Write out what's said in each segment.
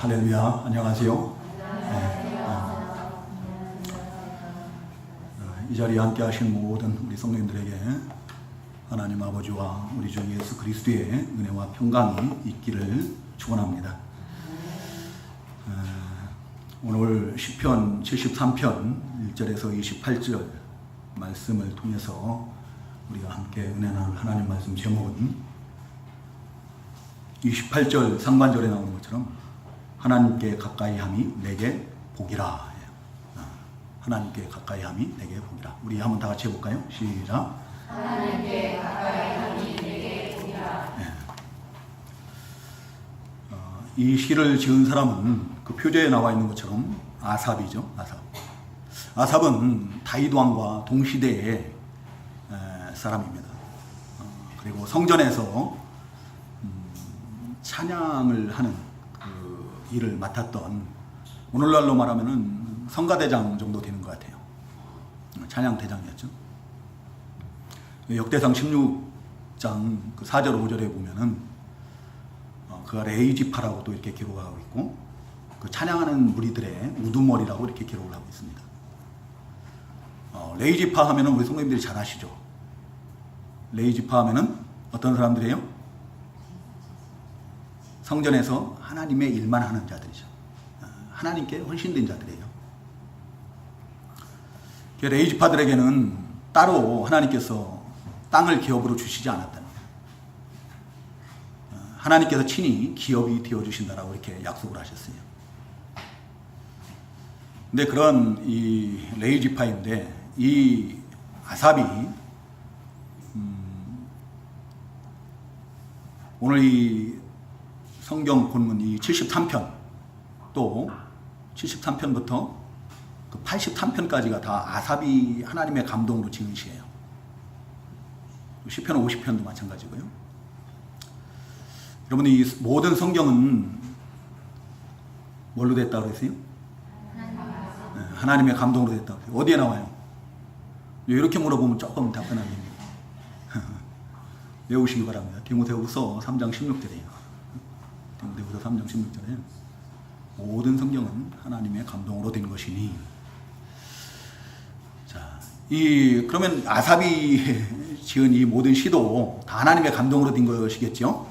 할렐루야, 안녕하세요. 이 자리에 함께 하신 모든 우리 성도님들에게 하나님 아버지와 우리 주 예수 그리스도의 은혜와 평강이 있기를 축원합니다. 오늘 시편 73편 1절에서 28절 말씀을 통해서 우리가 함께 은혜 나눌 하나님 말씀 제목은 28절 상반절에 나오는 것처럼 하나님께 가까이함이 내게 복이라. 하나님께 가까이함이 내게 복이라. 우리 한번 다 같이 해볼까요? 시작. 하나님께 가까이함이 내게 복이라. 이 시를 지은 사람은 그 표제에 나와 있는 것처럼 아삽이죠. 아삽은 다윗 왕과 동시대의 사람입니다. 그리고 성전에서 찬양을 하는 그 일을 맡았던, 오늘날로 말하면은 성가대장 정도 되는 것 같아요. 찬양대장이었죠. 역대상 16장 그 4절 5절에 보면은 그가 레이지파라고 또 이렇게 기록하고 있고, 그 찬양하는 무리들의 우두머리라고 이렇게 기록을 하고 있습니다. 레이지파 하면은 우리 성도님들이 잘 아시죠? 레이지파 하면은 어떤 사람들이에요? 성전에서 하나님의 일만 하는 자들이죠. 하나님께 헌신된 자들이에요. 레이지파들에게는 따로 하나님께서 땅을 기업으로 주시지 않았다는 거예요. 하나님께서 친히 기업이 되어주신다라고 이렇게 약속을 하셨어요. 근데 그런 이 레이지파인데, 이 아삽이 오늘 이 성경 본문 이 73편 또 73편부터 그 83편까지가 다 아삽이 하나님의 감동으로 지은 시예요. 시편 50편도 마찬가지고요. 여러분, 이 모든 성경은 뭘로 됐다고 그랬어요? 하나님의 감동으로 됐다고 그랬어요. 어디에 나와요? 이렇게 물어보면 조금 답변하기 외우시기 바랍니다. 디모데후서 3장 16절이에요. 디모데후서 3장 16절에 모든 성경은 하나님의 감동으로 된 것이니. 자, 그러면 아삽이 지은 이 모든 시도 다 하나님의 감동으로 된 것이겠죠?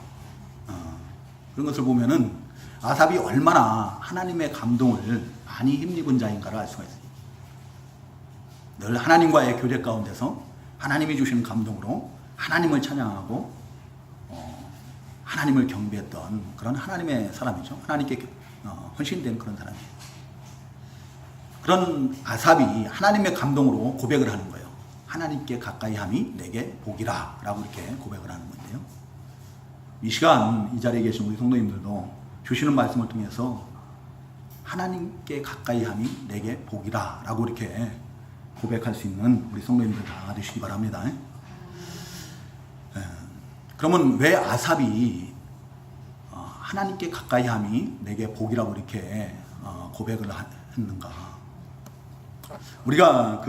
그런 것을 보면은 아삽이 얼마나 하나님의 감동을 많이 힘입은 자인가를 알 수가 있어요. 늘 하나님과의 교제 가운데서 하나님이 주시는 감동으로 하나님을 찬양하고 하나님을 경배했던 그런 하나님의 사람이죠. 하나님께 헌신된 그런 사람이에요. 그런 아삽이 하나님의 감동으로 고백을 하는 거예요. 하나님께 가까이함이 내게 복이라 라고 이렇게 고백을 하는 건데요. 이 시간 이 자리에 계신 우리 성도님들도 주시는 말씀을 통해서 하나님께 가까이함이 내게 복이라 라고 이렇게 고백할 수 있는 우리 성도님들 다 되시기 바랍니다. 그러면 왜 아삽이 하나님께 가까이함이 내게 복이라고 이렇게 고백을 했는가? 우리가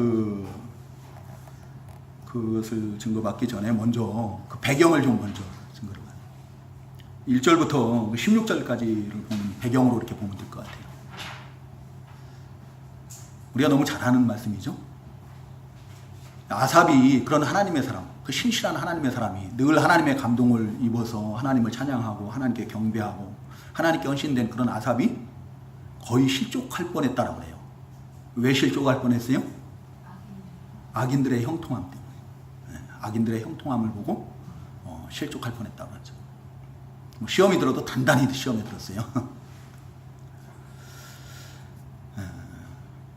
그것을 증거받기 전에 먼저 그 배경을 좀 먼저 증거를 봐요. 1절부터 16절까지를 보면 배경으로 이렇게 보면 될 것 같아요. 우리가 너무 잘 아는 말씀이죠. 아삽이 그런 하나님의 사람, 그 신실한 하나님의 사람이 늘 하나님의 감동을 입어서 하나님을 찬양하고 하나님께 경배하고 하나님께 헌신된 그런 아삽이 거의 실족할 뻔했다라고 해요. 왜 실족할 뻔했어요? 악인들의 형통함 때문에. 악인들의 형통함을 보고 실족할 뻔했다고 하죠. 시험이 들어도 단단히 시험에 들었어요.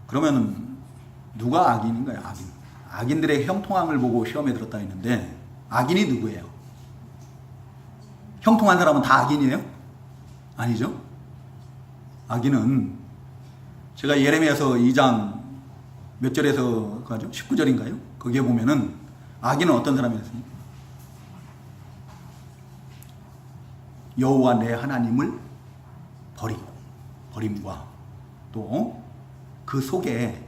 그러면 누가 악인인가요? 악인들의 형통함을 보고 시험에 들었다 했는데, 악인이 누구예요? 형통한 사람은 다 악인이에요? 아니죠. 악인은 제가 예레미야서 2장 몇 절에서 가죠? 19절인가요? 거기에 보면은 악인은 어떤 사람이었습니까? 여호와 내 하나님을 버림과 또 그 속에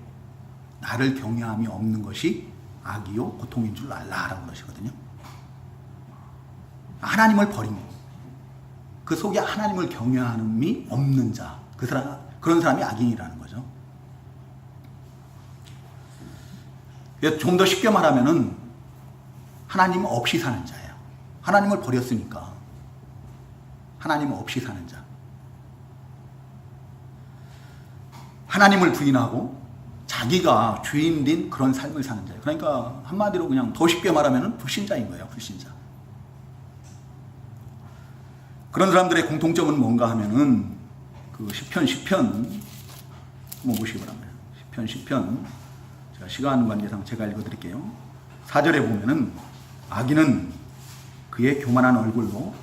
나를 경외함이 없는 것이 악이요 고통인 줄 알라라고 그러시거든요. 하나님을 버린 그 속에 하나님을 경외함이 없는 자, 그런 사람이 악인이라는 거죠. 좀 더 쉽게 말하면은 하나님 없이 사는 자예요. 하나님을 버렸으니까 하나님 없이 사는 자. 하나님을 부인하고 자기가 주인된 그런 삶을 사는 자예요. 그러니까 한마디로 그냥 더 쉽게 말하면은 불신자인 거예요. 불신자. 그런 사람들의 공통점은 뭔가 하면은 그 시편 한번 보시기 바랍니다. 시편 제가 시간 관계상 제가 읽어드릴게요. 4절에 보면은 악인은 그의 교만한 얼굴로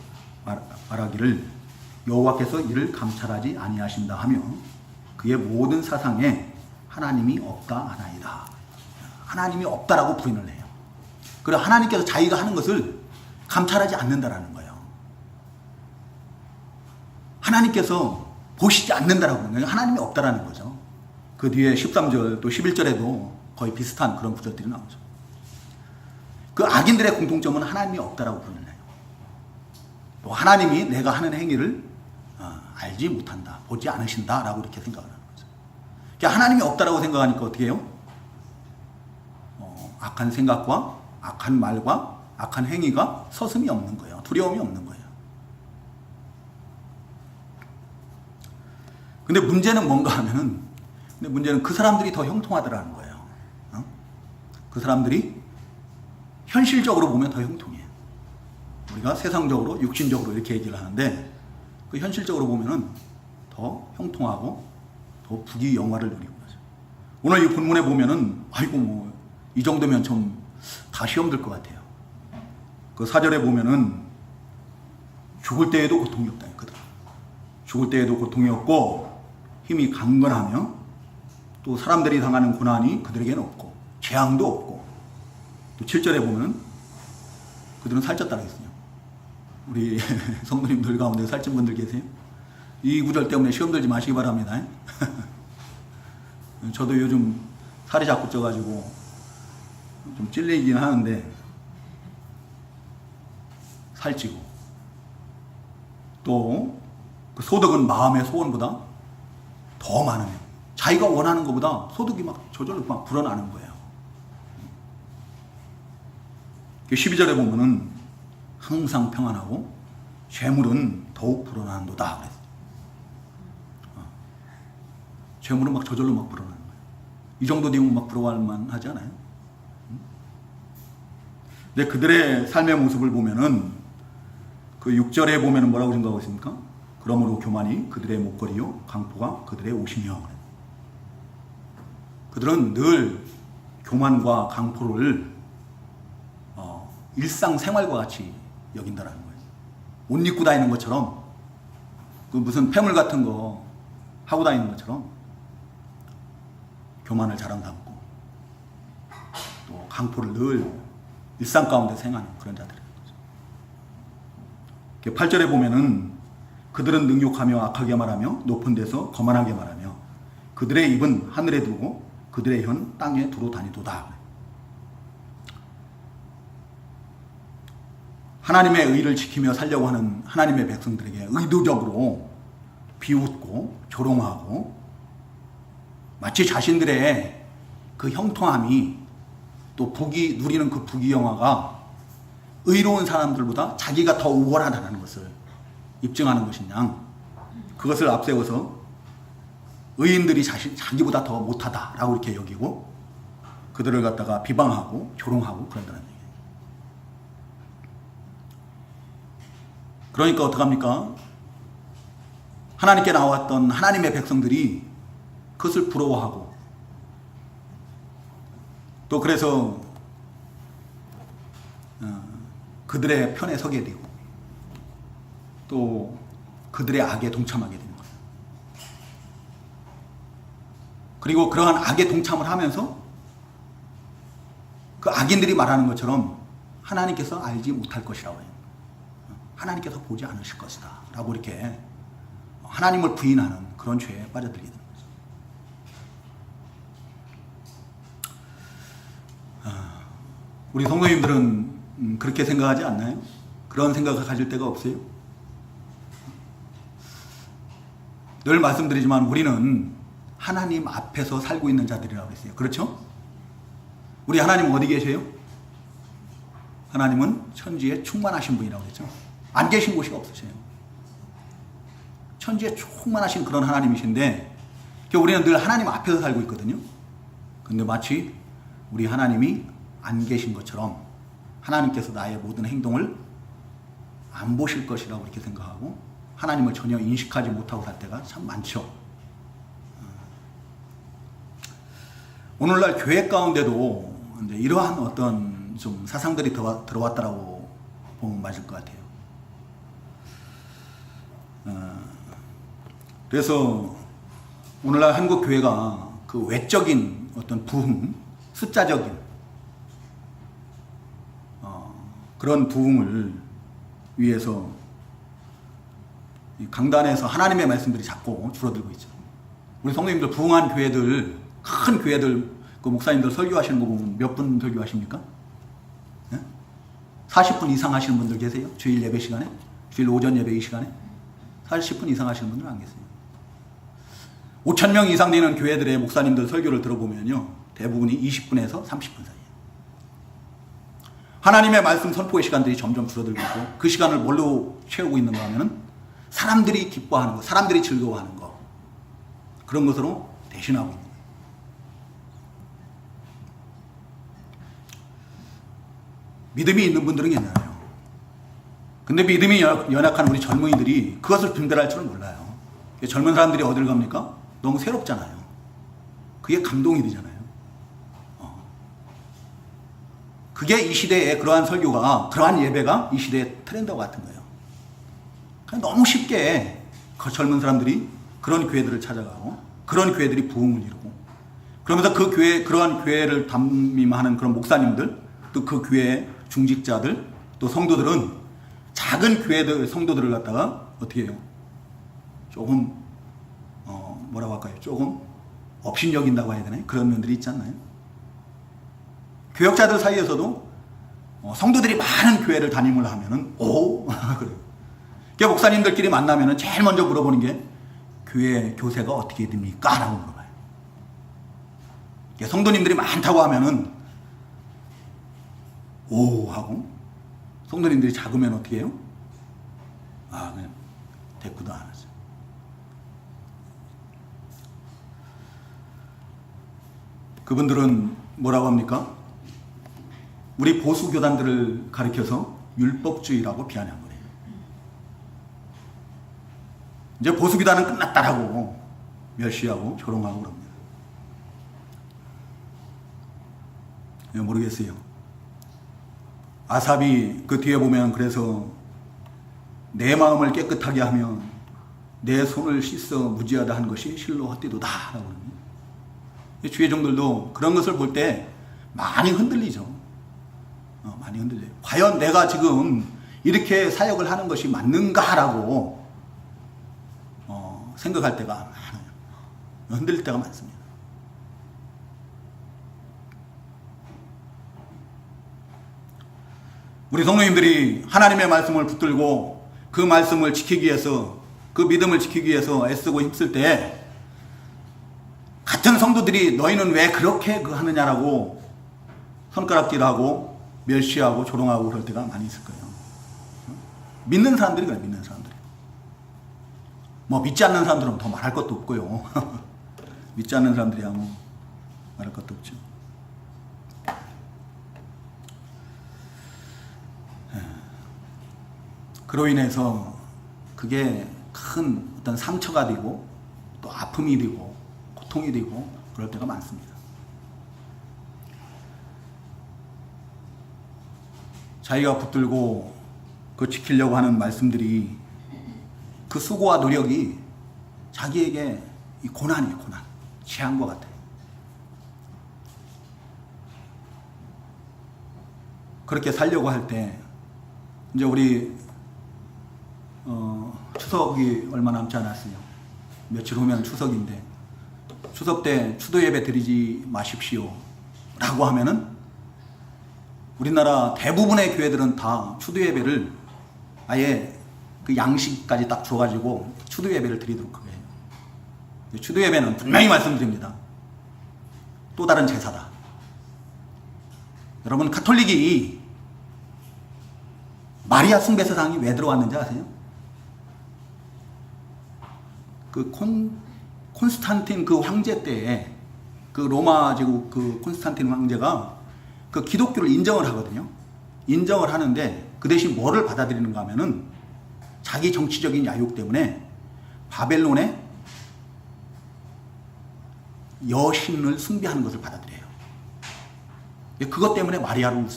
말하기를 여호와께서 이를 감찰하지 아니하신다 하며 그의 모든 사상에 하나님이 없다 하나이다. 하나님이 없다라고 부인을 해요. 그리고 하나님께서 자기가 하는 것을 감찰하지 않는다라는 거예요. 하나님께서 보시지 않는다라고 하는 거예요. 하나님이 없다라는 거죠. 그 뒤에 13절 또 11절에도 거의 비슷한 그런 구절들이 나오죠. 그 악인들의 공통점은 하나님이 없다라고 부인을 해요. 또 하나님이 내가 하는 행위를 알지 못한다, 보지 않으신다라고 이렇게 생각을 하는 거죠. 그러니까 하나님이 없다라고 생각하니까 어떻게 해요? 악한 생각과 악한 말과 악한 행위가 서슴이 없는 거예요. 두려움이 없는 거예요. 근데 문제는 뭔가 하면은, 문제는 그 사람들이 더 형통하더라는 거예요. 그 사람들이 현실적으로 보면 더 형통해요. 우리가 세상적으로, 육신적으로 이렇게 얘기를 하는데, 그 현실적으로 보면은 더 형통하고 더 부귀영화를 누리고 있어요. 오늘 이 본문에 보면은, 아이고, 이 정도면 좀 다 시험 들 것 같아요. 그 4절에 보면은 죽을 때에도 고통이 없다 했거든. 죽을 때에도 고통이 없고 힘이 강건하며 또 사람들이 당하는 고난이 그들에게는 없고 재앙도 없고 또 7절에 보면 그들은 살쪘다고 했어요. 우리 성도님들 가운데 살찐 분들 계세요? 이 구절 때문에 시험 들지 마시기 바랍니다. 저도 요즘 살이 자꾸 쪄가지고 좀 찔리긴 하는데 살찌고 또 그 소득은 마음의 소원보다 더 많으면 자기가 원하는 것보다 소득이 막 저절로 막 불어나는 거예요. 12절에 보면은 항상 평안하고 재물은 더욱 불어난도다 그랬어요. 재물은 막 저절로 막 불어나는 거예요. 이 정도 되면 막 부러워할 만하지 않아요? 근데 그들의 삶의 모습을 보면은 그 6절에 보면은 뭐라고 생각하고 있습니까? 그러므로 교만이 그들의 목걸이요 강포가 그들의 옷이며 그들은 늘 교만과 강포를 일상생활과 같이 여긴다라는 거예요. 옷 입고 다니는 것처럼 그 무슨 폐물 같은 거 하고 다니는 것처럼 교만을 자랑 삼고 또 강포를 늘 일상 가운데 생하는 그런 자들인 거죠. 8절에 보면은 그들은 능욕하며 악하게 말하며 높은 데서 거만하게 말하며 그들의 입은 하늘에 두고 그들의 혀는 땅에 두루 다니도다. 하나님의 의를 지키며 살려고 하는 하나님의 백성들에게 의도적으로 비웃고 조롱하고 마치 자신들의 그 형통함이 또 누리는 그 부귀영화가 의로운 사람들보다 자기가 더 우월하다는 것을 입증하는 것이냐, 그것을 앞세워서 의인들이 자기보다 더 못하다라고 이렇게 여기고 그들을 갖다가 비방하고 조롱하고 그런다는 얘기예요. 그러니까 어떡합니까? 하나님께 나왔던 하나님의 백성들이 그것을 부러워하고 또 그래서 그들의 편에 서게 되고 또 그들의 악에 동참하게 되는 거예요. 그리고 그러한 악에 동참을 하면서 그 악인들이 말하는 것처럼 하나님께서 알지 못할 것이라고 해요. 하나님께서 보지 않으실 것이다 라고 이렇게 하나님을 부인하는 그런 죄에 빠져들게 됩니다. 우리 성도님들은 그렇게 생각하지 않나요? 그런 생각을 가질 때가 없어요? 늘 말씀드리지만 우리는 하나님 앞에서 살고 있는 자들이라고 했어요. 그렇죠? 우리 하나님은 어디 계세요? 하나님은 천지에 충만하신 분이라고 했죠. 안 계신 곳이 없으세요. 천지에 충만하신 그런 하나님이신데 우리는 늘 하나님 앞에서 살고 있거든요. 근데 마치 우리 하나님이 안 계신 것처럼 하나님께서 나의 모든 행동을 안 보실 것이라고 이렇게 생각하고 하나님을 전혀 인식하지 못하고 살 때가 참 많죠. 오늘날 교회 가운데도 이제 이러한 어떤 좀 사상들이 들어왔다라고 보면 맞을 것 같아요. 그래서 오늘날 한국 교회가 그 외적인 어떤 부흥, 숫자적인 그런 부흥을 위해서 강단에서 하나님의 말씀들이 자꾸 줄어들고 있죠. 우리 성도님들 부흥한 교회들, 큰 교회들 그 목사님들 설교하시는 거 보면 몇 분 설교하십니까? 네? 40분 이상 하시는 분들 계세요? 주일 예배 시간에? 주일 오전 예배 이 시간에? 40분 이상 하시는 분들은 안 계세요. 5,000명 이상 되는 교회들의 목사님들 설교를 들어보면요, 대부분이 20분에서 30분 사이에요. 하나님의 말씀 선포의 시간들이 점점 줄어들고 있고, 그 시간을 뭘로 채우고 있는가 하면은 사람들이 기뻐하는 것, 사람들이 즐거워하는 것, 그런 것으로 대신하고 있는 거예요. 믿음이 있는 분들은 괜찮아요. 근데 믿음이 연약한 우리 젊은이들이 그것을 분별할 줄은 몰라요. 젊은 사람들이 어딜 갑니까? 너무 새롭잖아요. 그게 감동이 되잖아요. 그게 이 시대에 그러한 설교가, 그러한 예배가 이 시대의 트렌드와 같은 거예요. 그냥 너무 쉽게 그 젊은 사람들이 그런 교회들을 찾아가고 그런 교회들이 부흥을 이루고, 그러면서 그 교회, 그러한 교회를 담임하는 그런 목사님들, 또 그 교회의 중직자들, 또 성도들은 작은 교회들 성도들을 갖다가 어떻게 해요? 조금 뭐라고 할까요? 조금 업신여긴다고 해야 되나요? 그런 면들이 있지 않나요? 교역자들 사이에서도 성도들이 많은 교회를 담임을 하면은 그래요. 그러니까 목사님들끼리 만나면은 제일 먼저 물어보는 게 교회 교세가 어떻게 됩니까? 라고 물어봐요. 그러니까 성도님들이 많다고 하면은 하고, 성도님들이 작으면 어떻게 해요? 그냥 대꾸도 안 하죠. 그분들은 뭐라고 합니까? 우리 보수 교단들을 가리켜서 율법주의라고 비아냥 거예요. 이제 보수 교단은 끝났다라고 멸시하고 조롱하고 그럽니다. 모르겠어요. 아삽이 그 뒤에 보면 그래서 내 마음을 깨끗하게 하면 내 손을 씻어 무지하다 한 것이 실로 헛되도다 라고 합니다. 주의 종들도 그런 것을 볼 때 많이 흔들리죠. 많이 흔들려요. 과연 내가 지금 이렇게 사역을 하는 것이 맞는가라고 생각할 때가 많아요. 흔들릴 때가 많습니다. 우리 성도님들이 하나님의 말씀을 붙들고 그 말씀을 지키기 위해서, 그 믿음을 지키기 위해서 애쓰고 힘쓸 때 같은 성도들이 너희는 왜 그렇게 하느냐라고 손가락질하고 멸시하고 조롱하고 그럴 때가 많이 있을 거예요. 믿는 사람들이 그래요. 믿는 사람들이. 뭐 믿지 않는 사람들은 더 말할 것도 없고요. 믿지 않는 사람들이야 뭐 말할 것도 없죠. 그로 인해서 그게 큰 어떤 상처가 되고 또 아픔이 되고 고통이 되고 그럴 때가 많습니다. 자기가 붙들고 그 지키려고 하는 말씀들이, 그 수고와 노력이 자기에게 이 고난이에요. 고난. 재앙과 같아요. 그렇게 살려고 할 때 이제 우리 추석이 얼마 남지 않았어요. 며칠 후면 추석인데, 추석 때 추도 예배 드리지 마십시오 라고 하면은 우리나라 대부분의 교회들은 다 추도 예배를 아예 그 양식까지 딱 줘가지고 추도 예배를 드리도록 해요. 추도 예배는 분명히 말씀드립니다. 또 다른 제사다. 여러분, 가톨릭이 마리아 숭배사상이 왜 들어왔는지 아세요? 그 콘스탄틴 그 황제 때에 그 로마 제국 그 콘스탄틴 황제가 그 기독교를 인정을 하거든요. 인정을 하는데 그 대신 뭐를 받아들이는가 하면은 자기 정치적인 야욕 때문에 바벨론의 여신을 숭배하는 것을 받아들여요. 그것 때문에 마리아를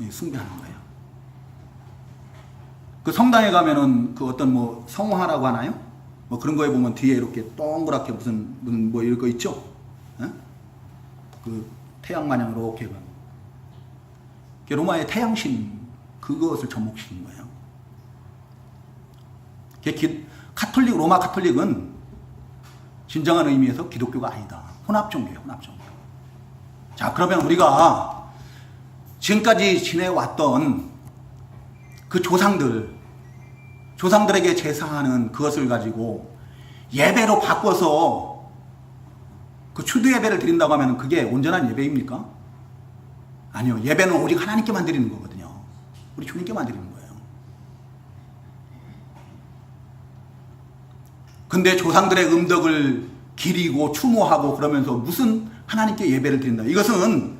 숭배하는 거예요. 그 성당에 가면은 그 어떤 뭐 성화라고 하나요? 뭐 그런 거에 보면 뒤에 이렇게 동그랗게 무슨 뭐 이런 거 있죠? 에? 그 태양 마냥 이렇게 로마의 태양신 그것을 접목시킨 거예요. 카톨릭 로마 카톨릭은 진정한 의미에서 기독교가 아니다. 혼합 종교예요. 혼합 종교. 자, 그러면 우리가 지금까지 지내왔던 그 조상들에게 제사하는 그것을 가지고 예배로 바꿔서 그 추도 예배를 드린다고 하면 그게 온전한 예배입니까? 아니요. 예배는 오직 하나님께만 드리는 거거든요. 우리 주님께만 드리는 거예요. 근데 조상들의 음덕을 기리고 추모하고 그러면서 무슨 하나님께 예배를 드린다. 이것은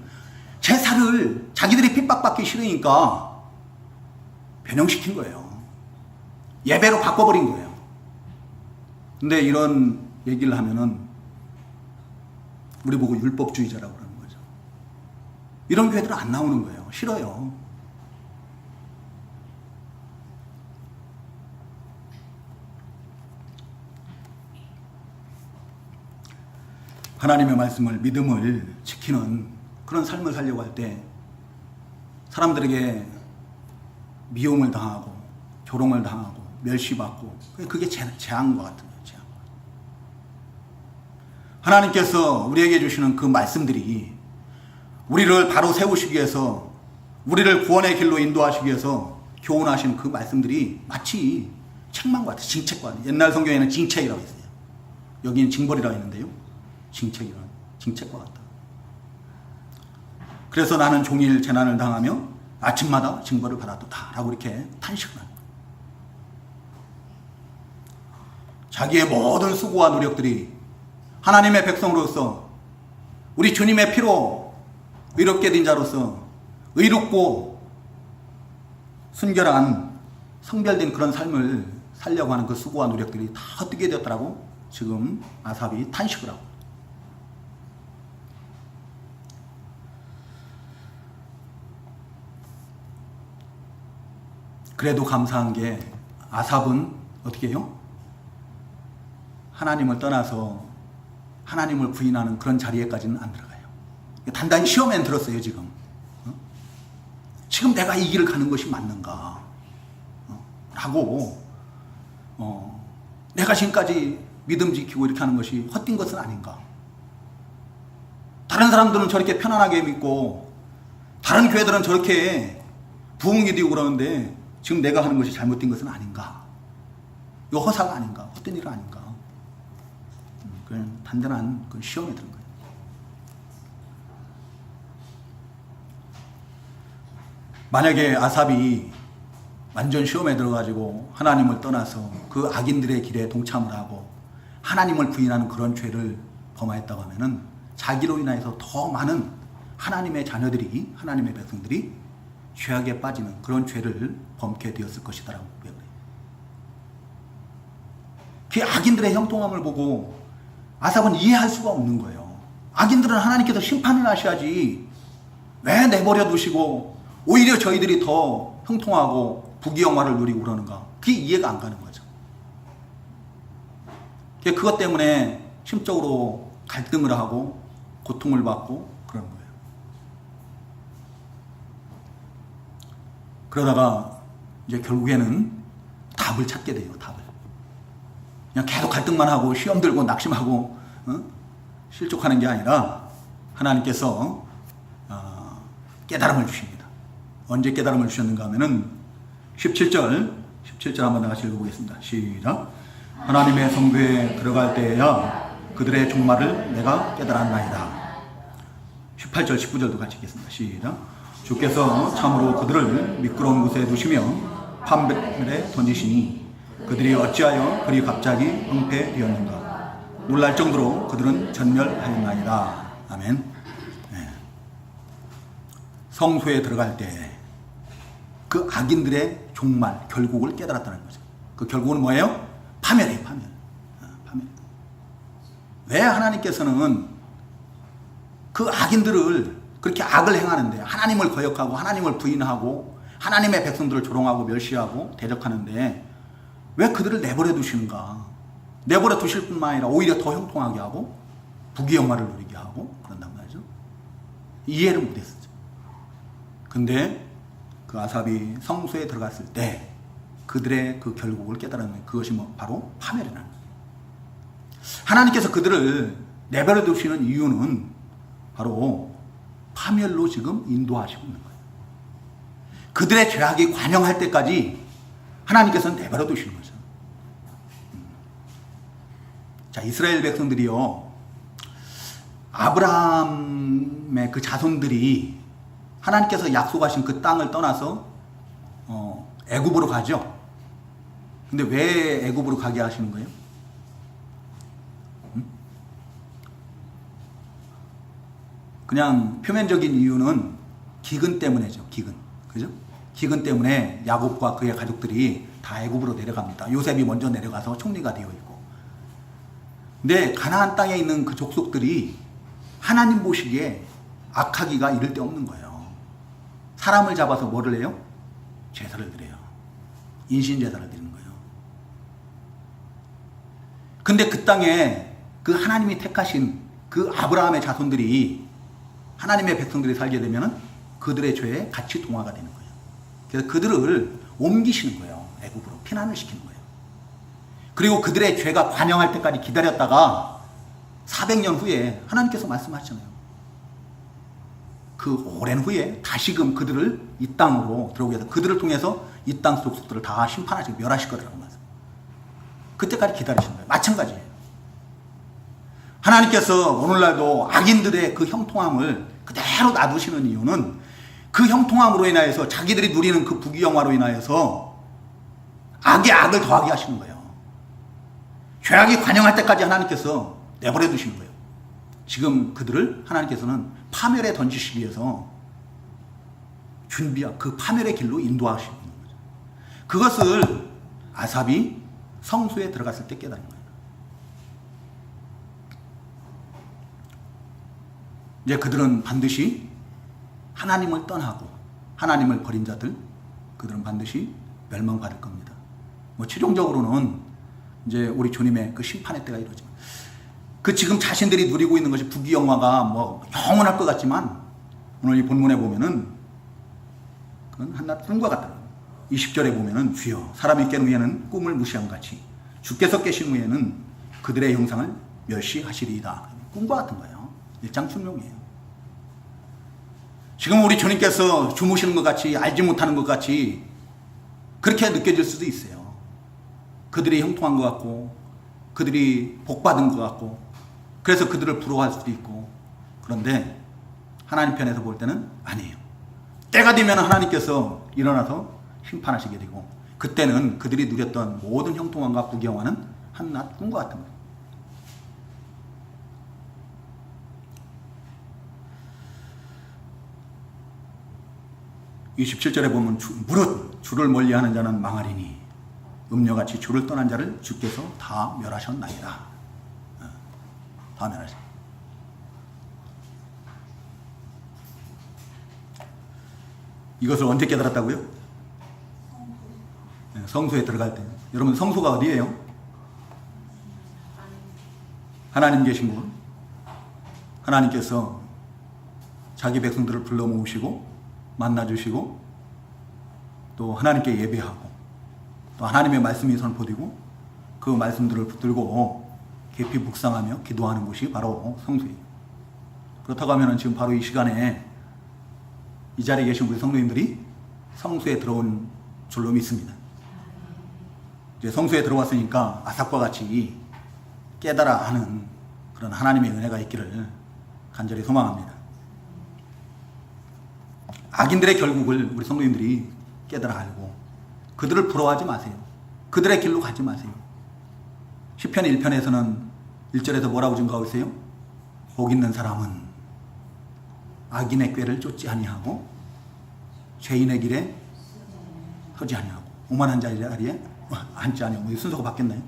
제사를 자기들이 핍박받기 싫으니까 변형시킨 거예요. 예배로 바꿔버린 거예요. 근데 이런 얘기를 하면은 우리 보고 율법주의자라고 그러는 거죠. 이런 교회들은 안 나오는 거예요. 싫어요. 하나님의 말씀을, 믿음을 지키는 그런 삶을 살려고 할 때 사람들에게 미움을 당하고 조롱을 당하고 멸시받고 그게 재앙과 같은 거예요. 재앙. 하나님께서 우리에게 주시는 그 말씀들이 우리를 바로 세우시기 위해서 우리를 구원의 길로 인도하시기 위해서 교훈하신 그 말씀들이 마치 책망과 같아요. 징책과 같아요. 옛날 성경에는 징책이라고 했어요. 여기는 징벌이라고 했는데요. 징책과 같다. 그래서 나는 종일 재난을 당하며 아침마다 징벌을 받았다 라고 이렇게 탄식을 합니다. 자기의 모든 수고와 노력들이 하나님의 백성으로서 우리 주님의 피로 의롭게 된 자로서 의롭고 순결한 성별된 그런 삶을 살려고 하는 그 수고와 노력들이 다 헛되게 되었다라고 지금 아삽이 탄식을 하고, 그래도 감사한 게 아삽은 어떻게 해요? 하나님을 떠나서 하나님을 부인하는 그런 자리에까지는 안 들어가요. 단단히 시험엔 들었어요. 지금 지금 내가 이 길을 가는 것이 맞는가 라고 내가 지금까지 믿음 지키고 이렇게 하는 것이 헛된 것은 아닌가. 다른 사람들은 저렇게 편안하게 믿고 다른 교회들은 저렇게 부흥이 되고 그러는데 지금 내가 하는 것이 잘못된 것은 아닌가. 이거 허사가 아닌가. 헛된 일 아닌가. 그런 단단한 그 시험에 드는 거예요. 만약에 아삽이 완전 시험에 들어가지고 하나님을 떠나서 그 악인들의 길에 동참을 하고 하나님을 부인하는 그런 죄를 범하였다고 하면은 자기로 인하여서 더 많은 하나님의 자녀들이, 하나님의 백성들이 죄악에 빠지는 그런 죄를 범게 되었을 것이다라고 그래요. 그 악인들의 형통함을 보고 아삽은 이해할 수가 없는 거예요. 악인들은 하나님께서 심판을 하셔야지 왜 내버려 두시고 오히려 저희들이 더 형통하고 부귀영화를 누리고 그러는가. 그게 이해가 안 가는 거죠. 그것 때문에 심적으로 갈등을 하고 고통을 받고 그러는 거예요. 그러다가 이제 결국에는 답을 찾게 돼요. 답을. 그냥 계속 갈등만 하고 시험 들고 낙심하고 실족하는 게 아니라 하나님께서 깨달음을 주십니다. 언제 깨달음을 주셨는가 하면은 17절 한번 다 같이 읽어보겠습니다. 시작. 하나님의 성소에 들어갈 때에야 그들의 종말을 내가 깨달았나이다. 18절 19절도 같이 읽겠습니다. 시작. 주께서 참으로 그들을 미끄러운 곳에 두시며 판별에 던지시니 그들이 어찌하여 그리 갑자기 황폐되었는가. 놀랄 정도로 그들은 전멸하였나이다. 아멘. 네. 성소에 들어갈 때 그 악인들의 종말, 결국을 깨달았다는 거죠. 그 결국은 뭐예요? 파멸이에요. 파멸. 파멸. 왜 하나님께서는 그 악인들을 그렇게 악을 행하는데, 하나님을 거역하고 하나님을 부인하고 하나님의 백성들을 조롱하고 멸시하고 대적하는데 왜 그들을 내버려 두시는가? 내버려 두실 뿐만 아니라 오히려 더 형통하게 하고 부귀영화를 누리게 하고 그런단 말이죠. 이해를 못했었죠. 근데 그 아삽이 성소에 들어갔을 때 그들의 그 결국을 깨달은 그것이 바로 파멸이라는 거예요. 하나님께서 그들을 내버려 두시는 이유는 바로 파멸로 지금 인도하시고 있는 거예요. 그들의 죄악이 관영할 때까지 하나님께서는 내버려 두시는 거죠. 자, 이스라엘 백성들이요, 아브라함의 그 자손들이 하나님께서 약속하신 그 땅을 떠나서 애굽으로 가죠. 근데 왜 애굽으로 가게 하시는 거예요? 그냥 표면적인 이유는 기근 때문이죠. 기근. 그죠? 기근 때문에 야곱과 그의 가족들이 다 애굽으로 내려갑니다. 요셉이 먼저 내려가서 총리가 되어 있고. 근데 가나안 땅에 있는 그 족속들이 하나님 보시기에 악하기가 이를 데 없는 거예요. 사람을 잡아서 뭐를 해요? 제사를 드려요. 인신제사를 드리는 거예요. 근데 그 땅에 그 하나님이 택하신 그 아브라함의 자손들이, 하나님의 백성들이 살게 되면 그들의 죄에 같이 동화가 되는 거예요. 그래서 그들을 옮기시는 거예요. 애굽으로 피난을 시키는 거예요. 그리고 그들의 죄가 관영할 때까지 기다렸다가 400년 후에 하나님께서 말씀하셨잖아요. 그 오랜 후에 다시금 그들을 이 땅으로 들어오게 해서 그들을 통해서 이 땅 족속들을 다 심판하시고 멸하실 거라고 말씀. 그때까지 기다리시는 거예요. 마찬가지예요. 하나님께서 오늘날도 악인들의 그 형통함을 그대로 놔두시는 이유는 그 형통함으로 인하여서 자기들이 누리는 그 부귀영화로 인하여서 악에 악을 더하게 하시는 거예요. 죄악이 관영할 때까지 하나님께서 내버려 두시는 거예요. 지금 그들을 하나님께서는 파멸에 던지시기 위해서 준비한 그 파멸의 길로 인도하시는 거죠. 그것을 아삽이 성소에 들어갔을 때 깨달은 거예요. 이제 그들은 반드시 하나님을 떠나고 하나님을 버린 자들, 그들은 반드시 멸망받을 겁니다. 뭐 최종적으로는 이제 우리 주님의 그 심판의 때가 이루어지면, 그 지금 자신들이 누리고 있는 것이 부귀영화가 뭐 영원할 것 같지만 오늘 이 본문에 보면은 그건 한낱 꿈과 같다. 20절에 보면은 주여 사람이 깬 후에는 꿈을 무시한 같이 주께서 깨신 후에는 그들의 형상을 멸시하시리이다. 꿈과 같은 거예요. 일장춘몽이에요. 지금 우리 주님께서 주무시는 것 같이, 알지 못하는 것 같이 그렇게 느껴질 수도 있어요. 그들이 형통한 것 같고 그들이 복받은 것 같고 그래서 그들을 부러워할 수도 있고, 그런데 하나님 편에서 볼 때는 아니에요. 때가 되면 하나님께서 일어나서 심판하시게 되고, 그때는 그들이 누렸던 모든 형통함과 부귀영화는 한낱 꿈과 같은 거예요. 이 17절에 보면 무릇 주를 멀리하는 자는 망하리니 음녀같이 주를 떠난 자를 주께서 다 멸하셨나이다. 다 멸하셨. 이것을 언제 깨달았다고요? 성소에 들어갈 때. 여러분, 성소가 어디예요? 하나님 계신 곳. 하나님께서 자기 백성들을 불러 모으시고 만나주시고 또 하나님께 예배하고 또 하나님의 말씀이 선포되고 그 말씀들을 붙들고 깊이 묵상하며 기도하는 곳이 바로 성소예요. 그렇다고 하면 지금 바로 이 시간에 이 자리에 계신 우리 성도님들이 성소에 들어온 줄로 믿습니다. 이제 성소에 들어왔으니까 아삽과 같이 깨달아 하는 그런 하나님의 은혜가 있기를 간절히 소망합니다. 악인들의 결국을 우리 성도님들이 깨달아 알고 그들을 부러워하지 마세요. 그들의 길로 가지 마세요. 시편 1편에서는 1절에서 뭐라고 증거하고 있어요? 복 있는 사람은 악인의 꾀를 쫓지 아니하고 죄인의 길에 서지 아니하고 오만한 자리에 앉지 아니하고. 이 순서가 바뀌었나요?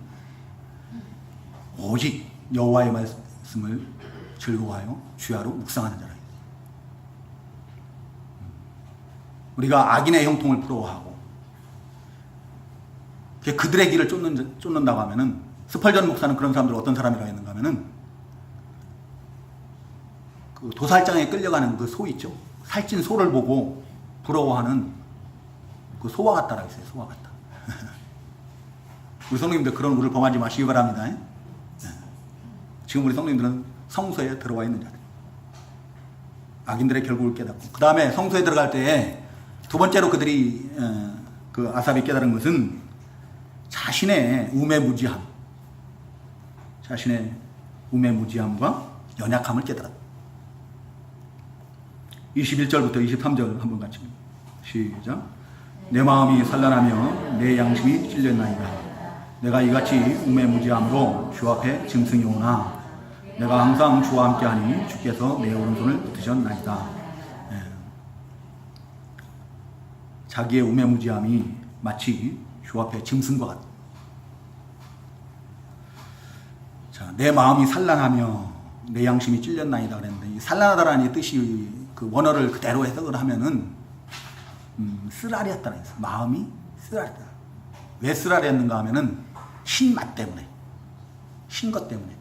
오직 여호와의 말씀을 즐거워하여 주야로 묵상하는 자라. 우리가 악인의 형통을 부러워하고 그들의 길을 쫓는다고 하면은, 스펄전 목사는 그런 사람들을 어떤 사람이라고 했는가 하면은, 그 도살장에 끌려가는 그 소 있죠? 살찐 소를 보고 부러워하는 그 소와 같다라고 했어요. 소와 같다. 우리 성도님들 그런 우를 범하지 마시기 바랍니다. 지금 우리 성도님들은 성소에 들어와 있는 자들, 악인들의 결국을 깨닫고, 그 다음에 성소에 들어갈 때에 두 번째로 그들이 그 아삽이 깨달은 것은 자신의 우매무지함, 자신의 우매무지함과 연약함을 깨달았다. 21절부터 23절 한번 같이 시작. 내 마음이 산란하며 내 양심이 찔렸나이다. 내가 이같이 우매무지함으로 주 앞에 짐승이 오나 내가 항상 주와 함께하니 주께서 내 오른손을 붙으셨나이다. 자기의 우매무지함이 마치 주 앞에 짐승과 같다. 자, 내 마음이 산란하며 내 양심이 찔렸나이다 그랬는데, 이 산란하다라는 뜻이 그 원어를 그대로 해석을 하면은 쓰라렸다는 거예요. 마음이 쓰라렸다. 왜 쓰라렸는가 하면은 신맛 때문에, 신것 때문에.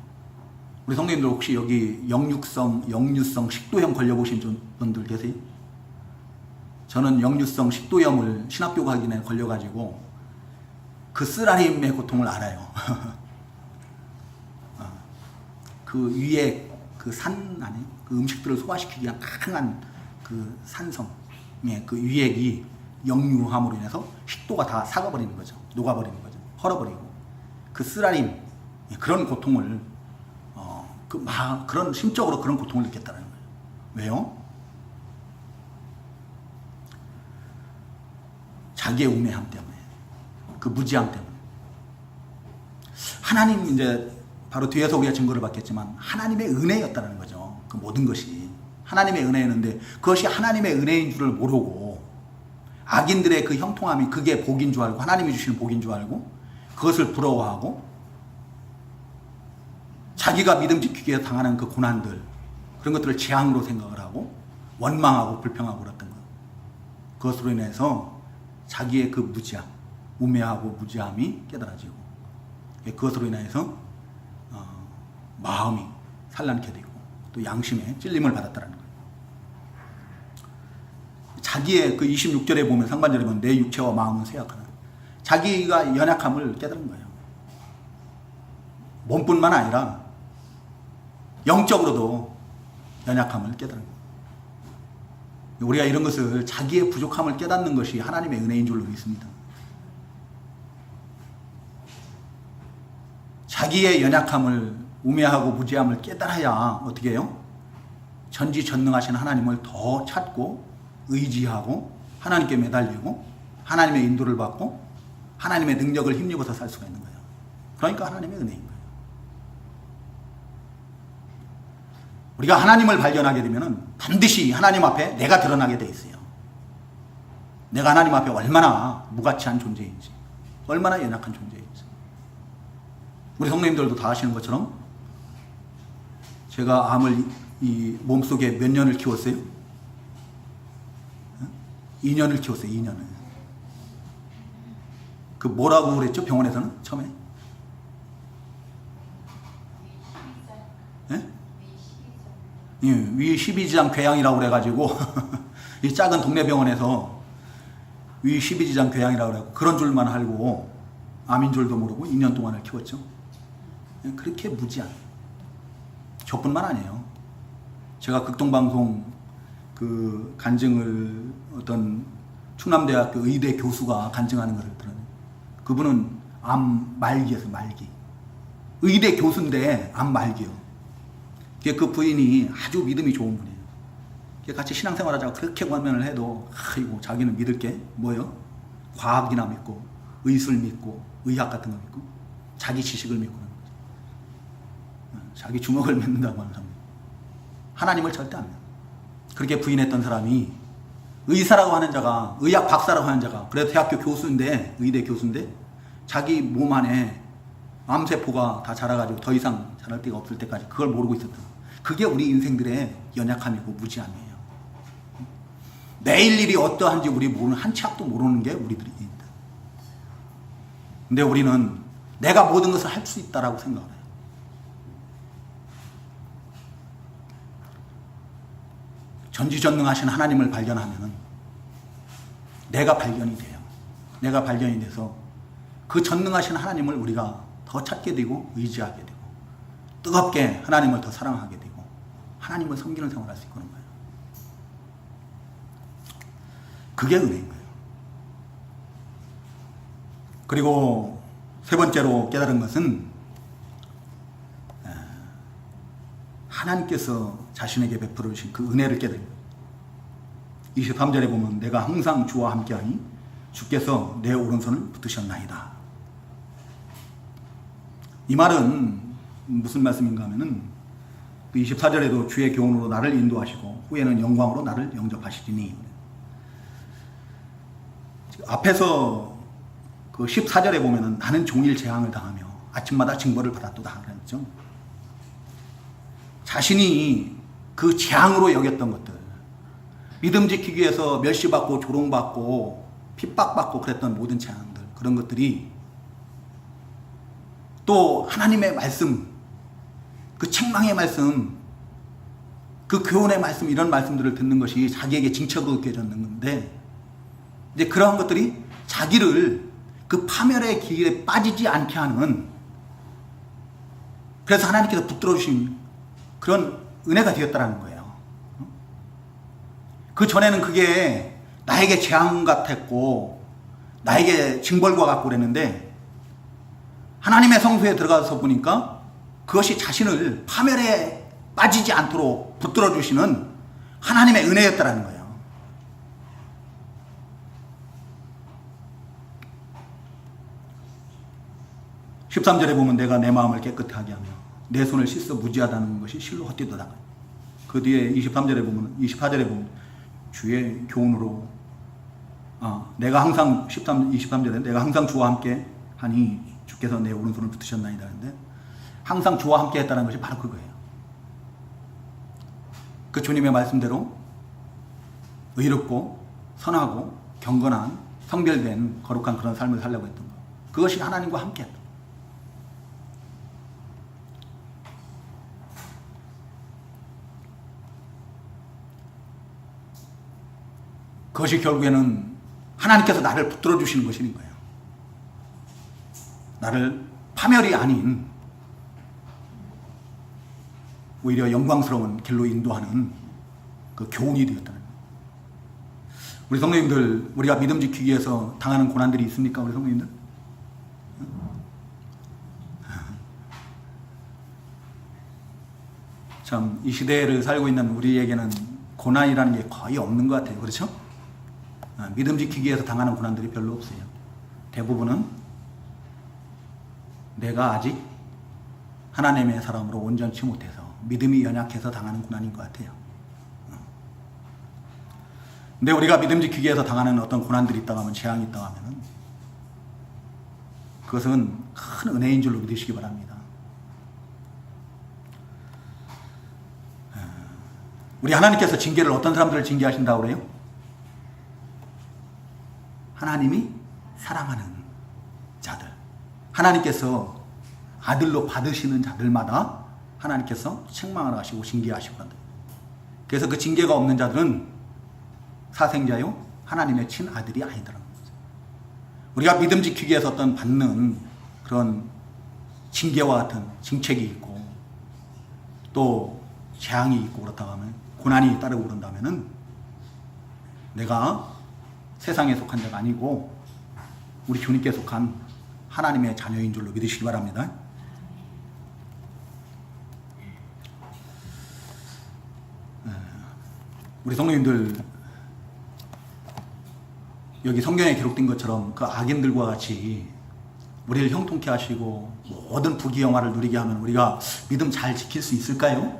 우리 성도님들 혹시 여기 역류성 식도염 걸려보신 분들 계세요? 저는 역류성 식도염을 신학교 가기 전에 걸려가지고 그 쓰라림의 고통을 알아요. 그 위에 그 산 안에 그 음식들을 소화시키기 위한 강한 그 산성의 그 유액이 역류함으로 인해서 식도가 다 삭아버리는 거죠. 녹아버리는 거죠. 헐어버리고. 그 쓰라림, 그런 고통을 그런 심적으로 그런 고통을 느꼈다는 거예요. 왜요? 자기의 우매함 때문에, 그 무지함 때문에. 하나님, 이제 바로 뒤에서 우리가 증거를 받겠지만 하나님의 은혜였다는 거죠. 그 모든 것이 하나님의 은혜였는데, 그것이 하나님의 은혜인 줄을 모르고 악인들의 그 형통함이 그게 복인 줄 알고, 하나님이 주시는 복인 줄 알고 그것을 부러워하고, 자기가 믿음 지키기 위해 당하는 그 고난들, 그런 것들을 재앙으로 생각을 하고 원망하고 불평하고 그랬던 것. 그것으로 인해서 자기의 그 무지함, 우매하고 무지함이 깨달아지고, 그것으로 인해서 마음이 산란케 되고 또 양심에 찔림을 받았다는 거예요. 자기의 그 26절에 보면, 상반절에 보면 내 육체와 마음은 쇠약하다. 자기가 연약함을 깨달은 거예요. 몸뿐만 아니라 영적으로도 연약함을 깨달은 거예요. 우리가 이런 것을, 자기의 부족함을 깨닫는 것이 하나님의 은혜인 줄로 믿습니다. 자기의 연약함을, 우매하고 무지함을 깨달아야 어떻게 해요? 전지전능하신 하나님을 더 찾고 의지하고 하나님께 매달리고 하나님의 인도를 받고 하나님의 능력을 힘입어서 살 수가 있는 거예요. 그러니까 하나님의 은혜인 거예요. 우리가 하나님을 발견하게 되면 반드시 하나님 앞에 내가 드러나게 돼 있어요. 내가 하나님 앞에 얼마나 무가치한 존재인지, 얼마나 연약한 존재인지. 우리 성도님들도 다 아시는 것처럼 제가 암을 이 몸속에 몇 년을 키웠어요? 2년을 키웠어요. 2년을. 그 뭐라고 그랬죠? 병원에서는 처음에? 예? 위 12지장 궤양이라고 그래가지고 이 작은 동네 병원에서 위 12지장 궤양이라고 그래가지고 그런 줄만 알고 암인 줄도 모르고 2년 동안을 키웠죠. 그렇게 무지한, 저뿐만 아니에요. 제가 극동방송 그 간증을 어떤 충남대학교 의대 교수가 간증하는 것을 들었는데, 그분은 암 말기였어요. 말기. 의대 교수인데 암 말기요. 그 부인이 아주 믿음이 좋은 분이에요. 같이 신앙생활하자고 그렇게 권면을 해도 아이고 자기는 믿을 게 뭐예요? 과학이나 믿고 의술 믿고 의학 같은 거 믿고 자기 지식을 믿고 자기 주먹을 믿는다고 하는 사람, 하나님을 절대 안 믿어요. 그렇게 부인했던 사람이 의사라고 하는 자가, 의학 박사라고 하는 자가, 그래도 대학교 교수인데, 의대 교수인데 자기 몸 안에 암세포가 다 자라가지고 더 이상 자랄 데가 없을 때까지 그걸 모르고 있었다. 그게 우리 인생들의 연약함이고 무지함이에요. 내일 일이 어떠한지 우리 모르는, 한 치 앞도 모르는 게 우리들입니다. 근데 우리는 내가 모든 것을 할 수 있다라고 생각을 해요. 전지전능하신 하나님을 발견하면은 내가 발견이 돼요. 내가 발견이 돼서 그 전능하신 하나님을 우리가 더 찾게 되고 의지하게 되고 뜨겁게 하나님을 더 사랑하게 되고 하나님을 섬기는 생활을 할 수 있는 거예요. 그게 은혜인 거예요. 그리고 세 번째로 깨달은 것은 하나님께서 자신에게 베풀어 주신 그 은혜를 깨달은 거예요. 23절에 보면 내가 항상 주와 함께하니 주께서 내 오른손을 붙드셨나이다. 이 말은 무슨 말씀인가 하면은 24절에도 주의 교훈으로 나를 인도하시고 후에는 영광으로 나를 영접하시리니, 앞에서 그 14절에 보면은 나는 종일 재앙을 당하며 아침마다 징벌을 받았도다 그랬죠. 자신이 그 재앙으로 여겼던 것들, 믿음 지키기 위해서 멸시받고 조롱받고 핍박받고 그랬던 모든 재앙들, 그런 것들이 또 하나님의 말씀, 그 책망의 말씀, 그 교훈의 말씀, 이런 말씀들을 듣는 것이 자기에게 징표로 느껴졌는 건데, 이제 그러한 것들이 자기를 그 파멸의 길에 빠지지 않게 하는, 그래서 하나님께서 붙들어 주신 그런 은혜가 되었다라는 거예요. 그 전에는 그게 나에게 재앙 같았고 나에게 징벌과 같고 그랬는데, 하나님의 성소에 들어가서 보니까 그것이 자신을 파멸에 빠지지 않도록 붙들어 주시는 하나님의 은혜였다라는 거예요. 십 13절에 보면 내가 내 마음을 깨끗하게 하며 내 손을 씻어 무지하다는 것이 실로 헛되도다. 그 뒤에 23절에 보면, 24절에 보면 주의 교훈으로 내가 항상 23절에 내가 항상 주와 함께 하니 주께서 내 오른손을 붙으셨나이다 하는데, 항상 주와 함께 했다는 것이 바로 그거예요. 그 주님의 말씀대로 의롭고 선하고 경건한 성별된 거룩한 그런 삶을 살려고 했던 것, 그것이 하나님과 함께 했던 것. 그것이 결국에는 하나님께서 나를 붙들어 주시는 것인 거예요. 나를 파멸이 아닌 오히려 영광스러운 길로 인도하는 그 교훈이 되었다는 거예요. 우리 성도님들, 우리가 믿음 지키기 위해서 당하는 고난들이 있습니까? 우리 성도님들? 참, 이 시대를 살고 있는 우리에게는 고난이라는 게 거의 없는 것 같아요. 그렇죠? 믿음 지키기 위해서 당하는 고난들이 별로 없어요. 대부분은 내가 아직 하나님의 사람으로 온전치 못해서 믿음이 연약해서 당하는 고난인 것 같아요. 근데 우리가 믿음 지키기 위해서 당하는 어떤 고난들이 있다고 하면, 재앙이 있다고 하면은 그것은 큰 은혜인 줄로 믿으시기 바랍니다. 우리 하나님께서 징계를, 어떤 사람들을 징계하신다고 그래요? 하나님이 사랑하는 자들, 하나님께서 아들로 받으시는 자들마다 하나님께서 책망을 하시고 징계하시고 한다. 그래서 그 징계가 없는 자들은 사생자요 하나님의 친아들이 아니더라는 거죠. 우리가 믿음 지키기 위해서 어떤 받는 그런 징계와 같은 징책이 있고 또 재앙이 있고 그렇다고 하면, 고난이 따르고 그런다면은 내가 세상에 속한 자가 아니고 우리 주님께 속한 하나님의 자녀인 줄로 믿으시기 바랍니다. 우리 성도님들 여기 성경에 기록된 것처럼 그 악인들과 같이 우리를 형통케 하시고 모든 부귀영화를 누리게 하면 우리가 믿음 잘 지킬 수 있을까요?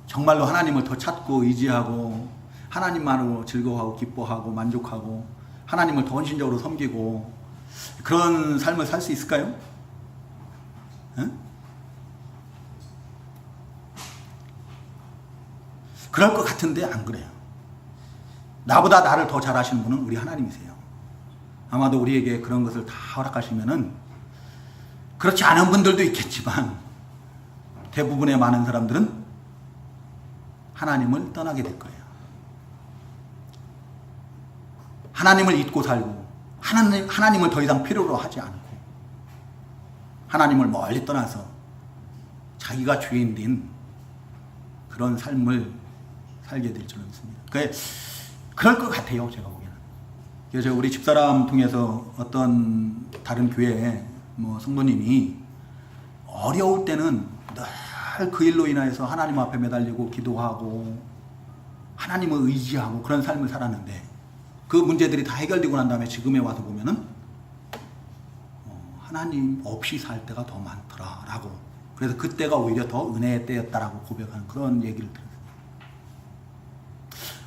정말로 하나님을 더 찾고 의지하고 하나님만으로 즐거워하고 기뻐하고 만족하고 하나님을 더 헌신적으로 섬기고 그런 삶을 살 수 있을까요? 그럴 것 같은데 안 그래요. 나보다 나를 더 잘하시는 분은 우리 하나님이세요. 아마도 우리에게 그런 것을 다 허락하시면은 그렇지 않은 분들도 있겠지만 대부분의 많은 사람들은 하나님을 떠나게 될 거예요. 하나님을 잊고 살고 하나님을 더 이상 필요로 하지 않고 하나님을 멀리 떠나서 자기가 주인 된 그런 삶을 살게 될 줄로 믿습니다. 그럴 것 같아요, 제가 보기에는. 그래서 우리 집사람 통해서 어떤 다른 교회 성도님이 어려울 때는 늘 그 일로 인하여서 하나님 앞에 매달리고 기도하고 하나님을 의지하고 그런 삶을 살았는데 그 문제들이 다 해결되고 난 다음에 지금에 와서 보면은 하나님 없이 살 때가 더 많더라라고. 그래서 그때가 오히려 더 은혜의 때였다라고 고백하는 그런 얘기를 들었어요.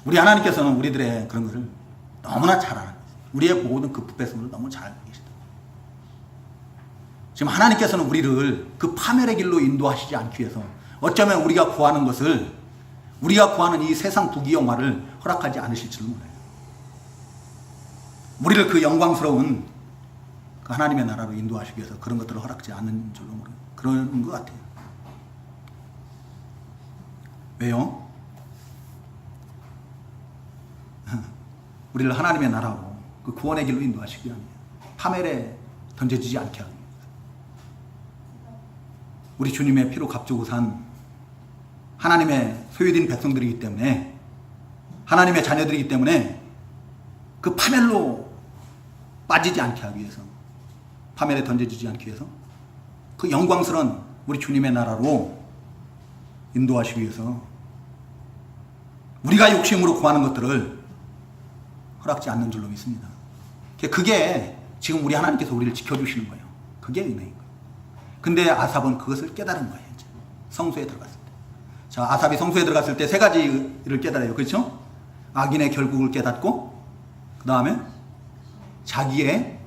우리 하나님께서는 우리들의 그런 것을 너무나 잘 알아요. 우리의 모든 그 부패성을 너무 잘 알고 계시다. 지금 하나님께서는 우리를 그 파멸의 길로 인도하시지 않기 위해서 어쩌면 우리가 구하는 것을 우리가 구하는 이 세상 부귀영화를 허락하지 않으실지도 몰라요. 우리를 그 영광스러운 그 하나님의 나라로 인도하시기 위해서 그런 것들을 허락지 않는 줄로 모르요. 그런 것 같아요. 왜요? 우리를 하나님의 나라로 그 구원의 길로 인도하시기 위함이에요. 파멸에 던져지지 않게 하기 위해서. 우리 주님의 피로 값주고 산 하나님의 소유된 백성들이기 때문에 하나님의 자녀들이기 때문에 그 파멸로 빠지지 않게 하기 위해서 파멸에 던져지지 않기 위해서 그 영광스러운 우리 주님의 나라로 인도하시기 위해서 우리가 욕심으로 구하는 것들을 허락지 않는 줄로 믿습니다. 그게 지금 우리 하나님께서 우리를 지켜주시는 거예요. 그게 은혜인 거예요. 근데 아삽은 그것을 깨달은 거예요. 이제 성소에 들어갔을 때. 자, 아삽이 성소에 들어갔을 때 세 가지를 깨달아요. 그렇죠? 악인의 결국을 깨닫고 그 다음에 자기의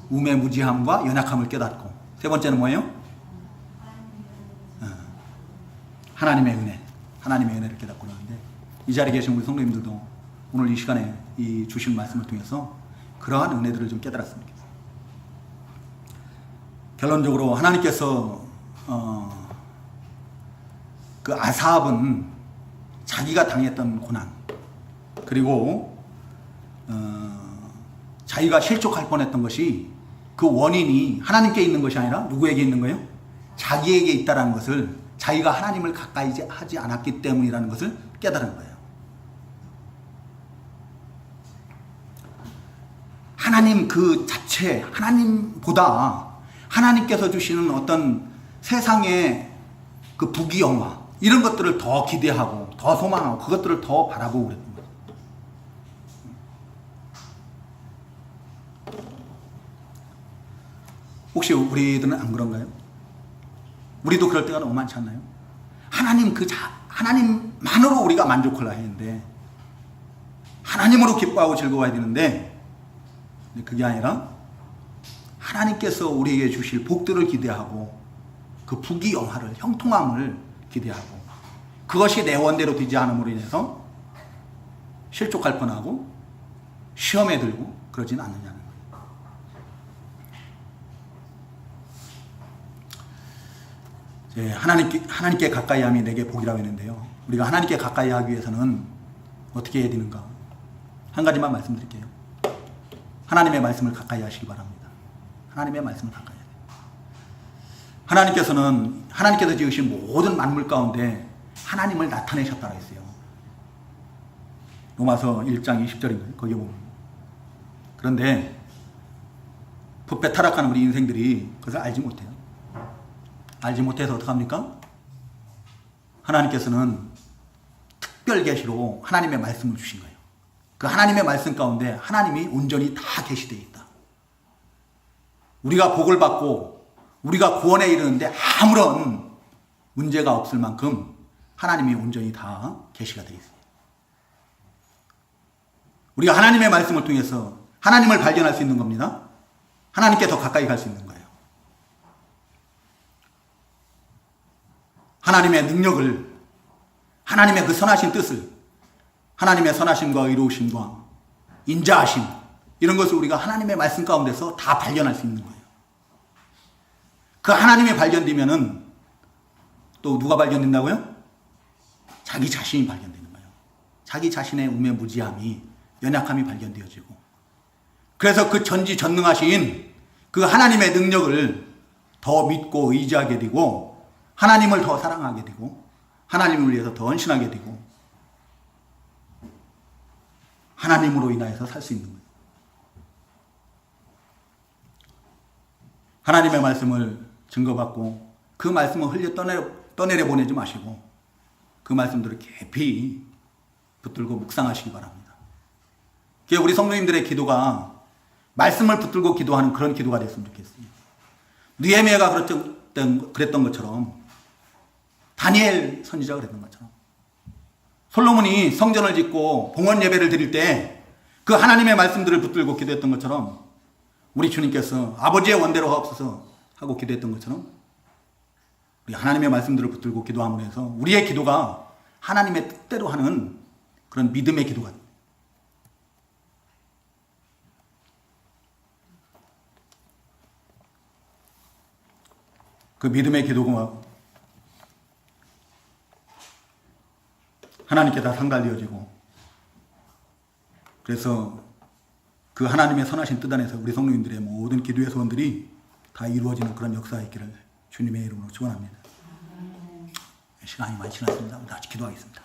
우매무지함과 연약함을 깨닫고 세 번째는 뭐예요? 하나님의 은혜. 하나님의 은혜를 깨닫고 나는데 이 자리에 계신 우리 성도님들도 오늘 이 시간에 이 주신 말씀을 통해서 그러한 은혜들을 좀 깨달았으면 좋겠어요. 결론적으로 하나님께서 그 아삽은 자기가 당했던 고난 그리고 자기가 실족할 뻔했던 것이 그 원인이 하나님께 있는 것이 아니라 누구에게 있는 거예요? 자기에게 있다는 것을 자기가 하나님을 가까이 하지 않았기 때문이라는 것을 깨달은 거예요. 하나님 그 자체, 하나님보다 하나님께서 주시는 어떤 세상의 그 부귀영화 이런 것들을 더 기대하고 더 소망하고 그것들을 더 바라보고 그랬던 거예요. 혹시 우리들은 안 그런가요? 우리도 그럴 때가 너무 많지 않나요? 하나님만으로 우리가 만족을 해야 하는데 하나님으로 기뻐하고 즐거워야 되는데 그게 아니라 하나님께서 우리에게 주실 복들을 기대하고 그 부귀영화를 형통함을 기대하고 그것이 내 원대로 되지 않음으로 인해서 실족할 뻔하고 시험에 들고 그러진 않느냐는 거예요. 하나님께 가까이함이 내게 복이라고 했는데요. 우리가 하나님께 가까이 하기 위해서는 어떻게 해야 되는가? 한 가지만 말씀드릴게요. 하나님의 말씀을 가까이 하시기 바랍니다. 하나님의 말씀을 가까이 해야 돼요. 하나님께서 지으신 모든 만물 가운데 하나님을 나타내셨다고 했어요. 로마서 1장 20절인가요? 거기에 보면. 그런데 부패 타락하는 우리 인생들이 그것을 알지 못해요. 알지 못해서 어떡합니까? 하나님께서는 특별 계시로 하나님의 말씀을 주신 거예요. 그 하나님의 말씀 가운데 하나님이 온전히 다 계시되어 있다. 우리가 복을 받고 우리가 구원에 이르는데 아무런 문제가 없을 만큼 하나님이 온전히 다 계시가 되어 있어요. 우리가 하나님의 말씀을 통해서 하나님을 발견할 수 있는 겁니다. 하나님께 더 가까이 갈 수 있는 거예요. 하나님의 능력을, 하나님의 그 선하신 뜻을, 하나님의 선하심과 의로우심과 인자하심, 이런 것을 우리가 하나님의 말씀 가운데서 다 발견할 수 있는 거예요. 그 하나님이 발견되면은 또 누가 발견된다고요? 자기 자신이 발견되는 거예요. 자기 자신의 우매무지함이, 연약함이 발견되어지고, 그래서 그 전지전능하신 그 하나님의 능력을 더 믿고 의지하게 되고, 하나님을 더 사랑하게 되고, 하나님을 위해서 더 헌신하게 되고, 하나님으로 인하여서 살 수 있는 거예요. 하나님의 말씀을 증거받고 그 말씀을 흘려 떠내려 보내지 마시고 그 말씀들을 깊이 붙들고 묵상하시기 바랍니다. 그게 우리 성도님들의 기도가 말씀을 붙들고 기도하는 그런 기도가 됐으면 좋겠어요. 느헤미야가 그랬던 것처럼, 다니엘 선지자가 그랬던 것처럼, 솔로몬이 성전을 짓고 봉헌 예배를 드릴 때 그 하나님의 말씀들을 붙들고 기도했던 것처럼, 우리 주님께서 아버지의 원대로 하옵소서 하고 기도했던 것처럼 우리 하나님의 말씀들을 붙들고 기도함으로 해서 우리의 기도가 하나님의 뜻대로 하는 그런 믿음의 기도가 됩니다. 그 믿음의 기도가 하나님께 다 상달되어지고, 그래서 그 하나님의 선하신 뜻 안에서 우리 성도님들의 모든 기도의 소원들이 다 이루어지는 그런 역사가 있기를 주님의 이름으로 축원합니다. 시간이 많이 지났습니다. 다시 기도하겠습니다.